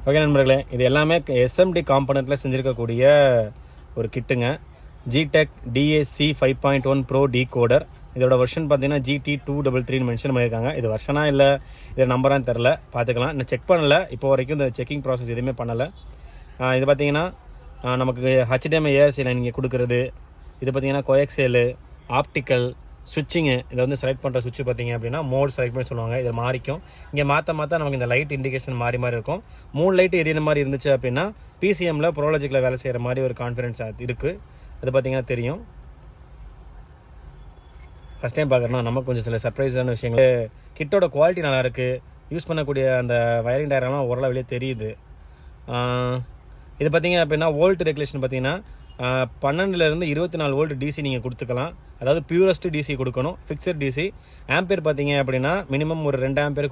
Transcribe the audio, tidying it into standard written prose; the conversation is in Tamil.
ஓகே நண்பர்களே, இது எல்லாமே எஸ்எம்டி காம்பனண்ட்டில் செஞ்சுருக்கக்கூடிய ஒரு கிட்டுங்க. ஜிடெக் டிஏசி 5.1 ப்ரோ டீகோடர். இதோட வெர்ஷன் பார்த்தீங்கன்னா GT233 மென்ஷன் பண்ணியிருக்காங்க. இது வெர்ஷனாக இல்லை இது நம்பரான்னு தெரில, பார்த்துக்கலாம். இன்னும் செக் பண்ணலை, இப்போ வரைக்கும் இந்த செக்கிங் ப்ராசஸ் எதுவுமே பண்ணலை. இது பார்த்தீங்கன்னா நமக்கு HDMI ஏஆர்சி லைன் இங்கே கொடுக்குறது. இது பார்த்தீங்கன்னா கோஎக்ஸேலு, ஆப்டிக்கல், சுவிட்சிங்கு. இதை வந்து செலக்ட் பண்ணுற சுவிட்ச் பார்த்தீங்க அப்படின்னா மோட் செலக்ட் பண்ணி சொல்லுவாங்க. இதில் மாறிக்கும். இங்கே மாற்ற நமக்கு இந்த லைட் இண்டிகேஷன் மாறி இருக்கும். 3 லைட் எரியிற மாதிரி இருந்துச்சு அப்படின்னா பிசிஎம்மில் ப்ரோலாஜிக்கில் வேலை செய்கிற மாதிரி ஒரு கான்ஃபிடன்ஸ் இருக்குது. அது பார்த்தீங்கன்னா தெரியும். ஃபஸ்ட் டைம் பார்க்குறோன்னா நமக்கு கொஞ்சம் சில சர்ப்ரைஸான விஷயங்கள். கிட்டோட குவாலிட்டி நல்லாயிருக்கு. யூஸ் பண்ணக்கூடிய அந்த வயரிங் டயக்ராம்லாம் ஓரளவுலேயே தெரியுது. இது பார்த்தீங்க அப்படின்னா வோல்ட் ரெகுலேஷன் பார்த்தீங்கன்னா 12லேருந்து 24 வோல்ட் டிசி நீங்கள் கொடுத்துக்கலாம். அதாவது பியூரஸ்ட் டிசி கொடுக்கணும், ஃபிக்ஸட் டிசி. ஆம்பியர் பார்த்தீங்க அப்படின்னா மினிமம் ஒரு 2 ஆம்பியர்